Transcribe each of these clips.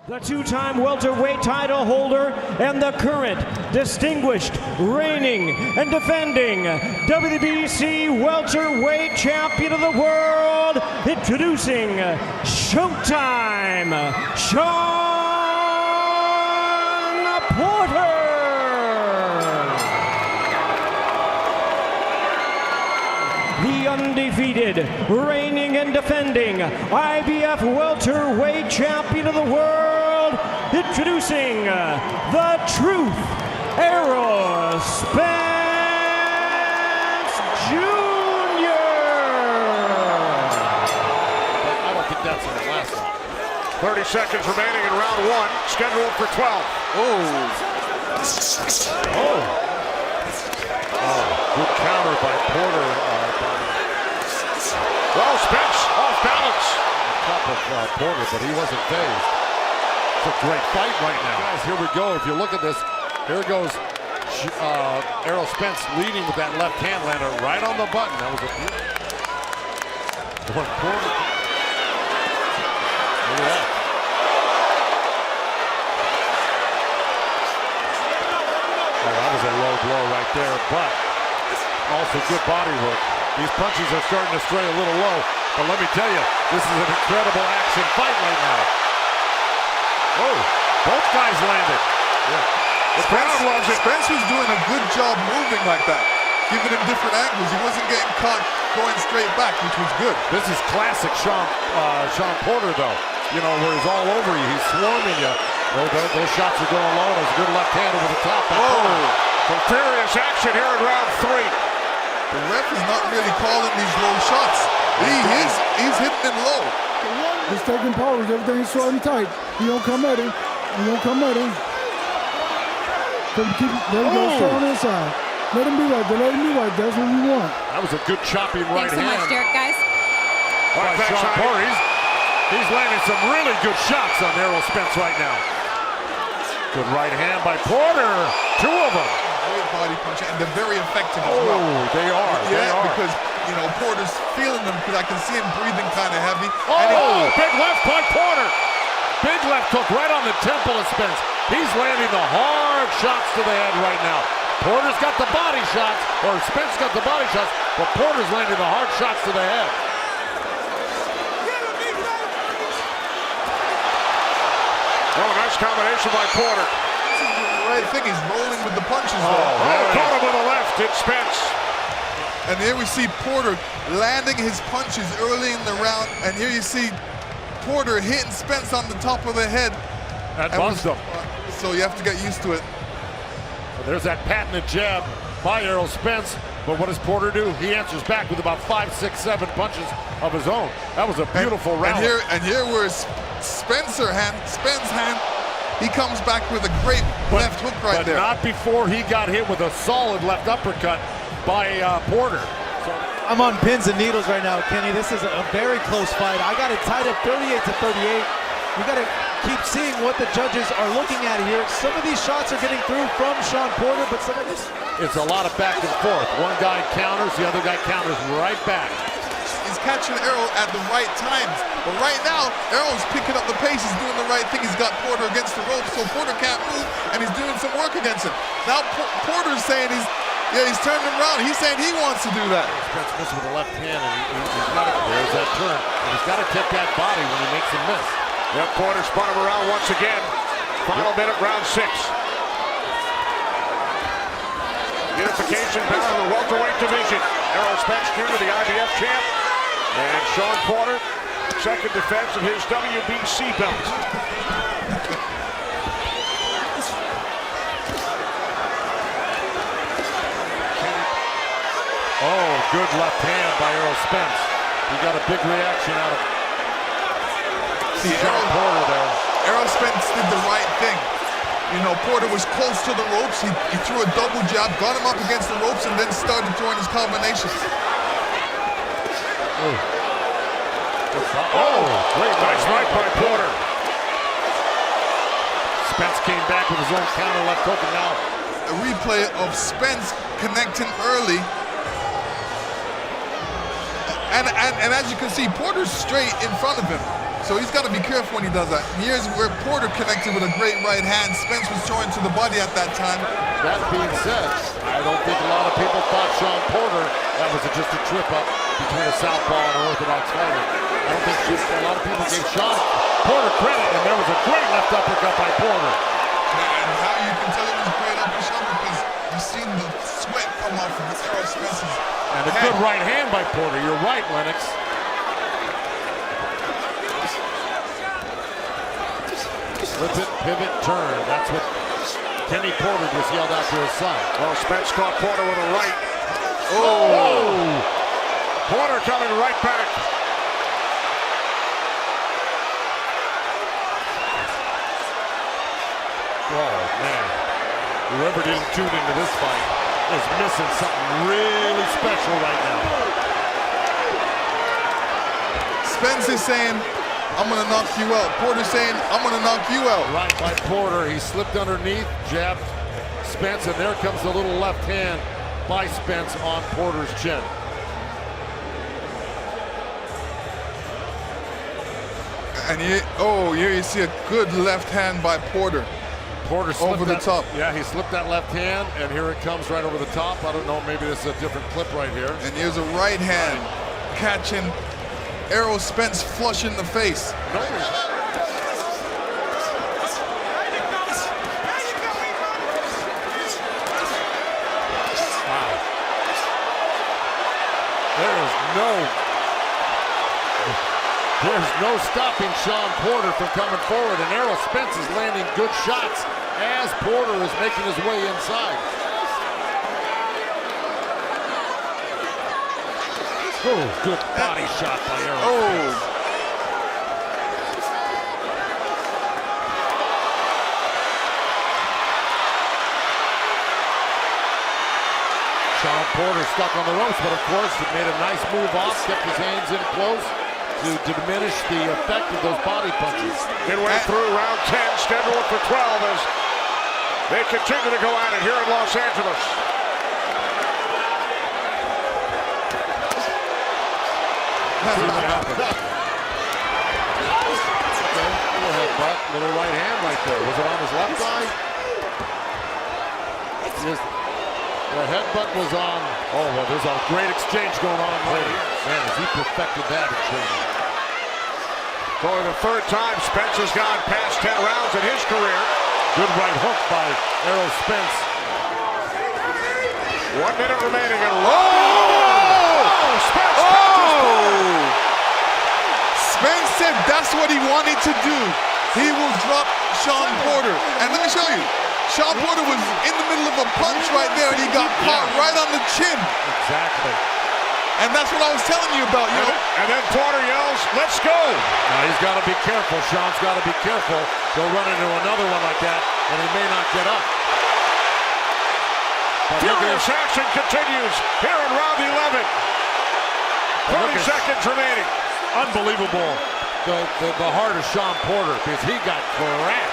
The two-time welterweight title holder and the current distinguished, reigning, and defending PBC welterweight champion of the world, introducing Showtime, Shawn Porter. The undefeated, reigning and defending IBF welterweight champion of the world, introducing the Truth, Errol Spence Jr. I don't think that's in the last round. 30 seconds remaining in round one, scheduled for 12. Good counter by Porter. Well, Spence off balance. On top of Porter, but he wasn't phased. It's a great fight right now. Guys, here we go. If you look at this, here goes Errol Spence leading with that left hand, landed right on the button. That was a beautiful. Porter. Look at that. Oh, that was a low blow right there, but also good body work. These punches are starting to stray a little low, but let me tell you, this is an incredible action fight right now. Oh, both guys landed. Yeah. The crowd loves it. Spence was doing a good job moving like that, giving him different angles. He wasn't getting caught going straight back, which was good. This is classic Shawn Porter, though. You know, where he's all over you, he's swarming you. Those shots are going low. There's a good left hand over the top. Some furious action here in round three. The ref is not really calling these low shots. He's hitting them low. He's taking powers. Everything's short and tight. He don't come at him. He don't come at him. Let him go straight on inside. Let him be right there. Let him be right. That's what we want. That was a good chopping right hand. Thanks so much, Derek, guys. By Shawn Porter. He's landing some really good shots on Errol Spence right now. Good right hand by Porter. Two of them. Great body punch, and they're very effective as well. Oh, they are. Yeah, because, you know, Porter's feeling them because I can see him breathing kind of heavy. Oh, big left by Porter. Big left hook right on the temple of Spence. He's landing the hard shots to the head right now. Porter's got the body shots, or Spence got the body shots, but Porter's landing the hard shots to the head. Oh, nice combination by Porter. I think he's rolling with the punches. Caught him with a left. It's Spence. And here we see Porter landing his punches early in the round. And here you see Porter hitting Spence on the top of the head. That buzzed him. So you have to get used to it. Well, there's that patented jab by Errol Spence. But what does Porter do? He answers back with about 5, 6, 7 punches of his own. That was a beautiful round. And here where Spence's hand, he comes back with a great left hook right there. But not before he got hit with a solid left uppercut by Porter. I'm on pins and needles right now, Kenny. This is a very close fight. I got it tied up 38-38. We got to keep seeing what the judges are looking at here. Some of these shots are getting through from Shawn Porter, but some of this... It's a lot of back and forth. One guy counters, the other guy counters right back. He's catching Errol at the right times. But right now, Errol's picking up the pace. He's doing the right thing. He's got Porter against the ropes, so Porter can't move, and he's doing some work against him. Now Porter's saying he's turning him around. He's saying he wants to do that. Spence misses with the left hand, and he's got it. There's that turn. And he's got to take that body when he makes a miss. Yep, Porter spun him around once again. Final minute, round 6. Unification bout in the welterweight division. Errol Spence Jr., the IBF champ, and Shawn Porter, second defense of his WBC belt. Oh, good left hand by Errol Spence. He got a big reaction out of Shawn Porter there. Errol Spence did the right thing. You know, Porter was close to the ropes. He threw a double jab, got him up against the ropes, and then started throwing his combinations. Great nice right by Porter. Spence came back with his own counter left hook, and now a replay of Spence connecting early. And as you can see, Porter's straight in front of him. So he's got to be careful when he does that. And here's where Porter connected with a great right hand. Spence was throwing to the body at that time. That being said, I don't think a lot of people thought Shawn Porter, that was just a trip up between a southpaw and an orthodox fighter. I don't think a lot of people gave Shawn Porter credit, and there was a great left uppercut by Porter. And how you can tell it was great upper shot because you've seen the sweat come off of Errol Spence's And a good right hand by Porter. You're right, Lennox. Flip it, pivot, turn. That's what Kenny Porter just yelled out to his son. Well, Spence caught Porter with a right. Oh! Porter coming right back. Oh, man. Whoever didn't tune into this fight is missing something really special right now. Spence is saying, I'm going to knock you out. Porter saying, I'm going to knock you out. Right by Porter. He slipped underneath, jabbed Spence, and there comes the little left hand by Spence on Porter's chin. And here you see a good left hand by Porter. Porter slipped over the top. Yeah, he slipped that left hand, and here it comes right over the top. I don't know, maybe this is a different clip right here. And here's a right hand catching Errol Spence flush in the face. No. Wow. There's no stopping Shawn Porter from coming forward, and Errol Spence is landing good shots as Porter is making his way inside. Oh, good body shot by Errol. Oh. Shawn Porter stuck on the ropes, but of course he made a nice move off, kept his hands in close to diminish the effect of those body punches. Midway through round 10, scheduled for 12 as they continue to go at it here in Los Angeles. Little headbutt, little right hand right there. Was it on his left eye? The headbutt was on. Oh, well, there's a great exchange going on right here. Man, has he perfected that in training. For the third time, Spence has gone past 10 rounds in his career. Good right hook by Errol Spence. 1 minute remaining and Spence! Spence said that's what he wanted to do. He will drop Shawn Porter. And let me show you. Shawn Porter was in the middle of a punch right there, and he got caught right on the chin. Exactly. And that's what I was telling you about, you know. And then Porter yells, "Let's go!" Now he's got to be careful. Shawn's got to be careful. He'll run into another one like that, and he may not get up. Furious action continues here in round 11. 30 seconds remaining. Unbelievable. The heart of Shawn Porter, because he got cracked,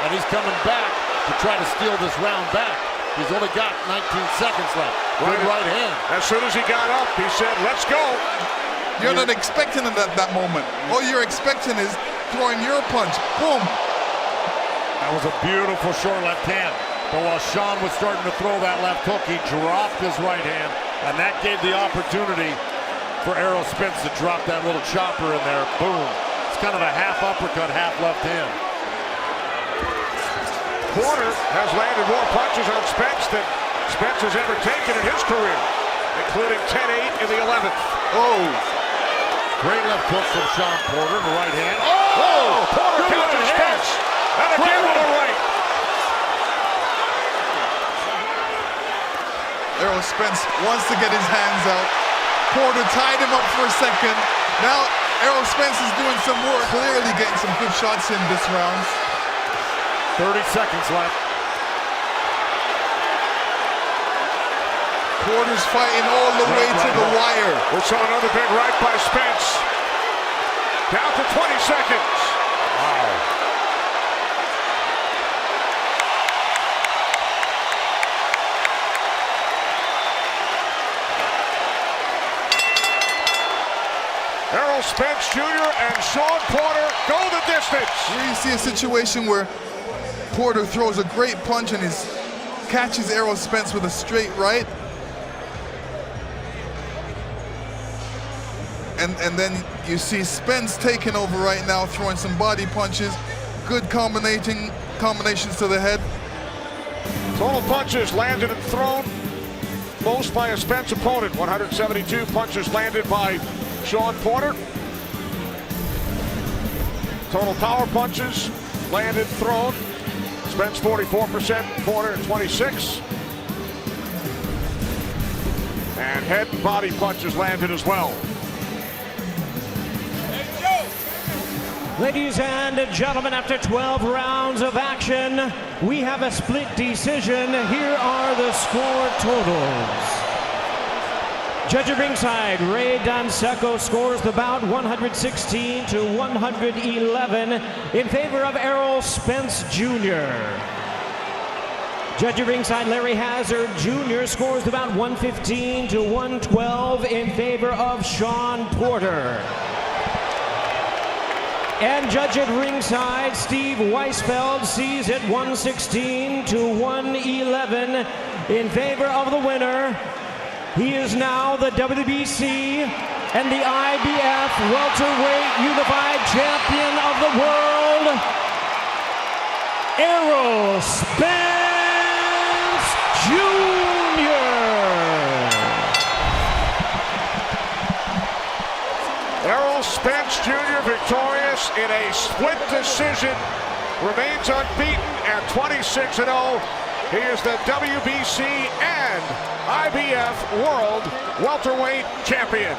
and he's coming back to try to steal this round back. He's only got 19 seconds left. Good right hand. As soon as he got up, he said, "Let's go." You're not expecting it at that moment. All you're expecting is throwing your punch. Boom. That was a beautiful short left hand. But while Shawn was starting to throw that left hook, he dropped his right hand, and that gave the opportunity for Errol Spence to drop that little chopper in there. Boom. It's kind of a half uppercut, half left hand. Porter has landed more punches on Spence than Spence has ever taken in his career, including 10-8 in the 11th. Oh. Great left hook from Shawn Porter, the right hand. Oh! Porter counters Spence. And again with a right. Errol Spence wants to get his hands out. Porter tied him up for a second. Now Errol Spence is doing some work, clearly getting some good shots in this round. 30 seconds left. Porter's fighting all the way to the wire. We saw another big right by Spence. Down to 20 seconds. Wow. Errol Errol Spence Jr. and Shawn Porter go the distance. Here you see a situation where Porter throws a great punch and catches Errol Spence with a straight right. And then you see Spence taking over right now, throwing some body punches. Good combinations to the head. Total punches landed and thrown, most by a Spence opponent. 172 punches landed by Shawn Porter. Total power punches landed, thrown. Spence 44%, Porter 26%. And head and body punches landed as well. Ladies and gentlemen, after 12 rounds of action, we have a split decision. Here are the score totals. Judge at ringside, Ray Danseco scores the bout 116 to 111 in favor of Errol Spence Jr. Judge at ringside, Larry Hazard Jr. scores the bout 115 to 112 in favor of Shawn Porter. And judge at ringside, Steve Weisfeld sees it 116 to 111 in favor of the winner. He is now the WBC and the IBF welterweight unified champion of the world, Errol Spence Jr. Errol Spence Jr. victorious in a split decision, remains unbeaten at 26-0. He is the WBC and IBF World Welterweight Champion.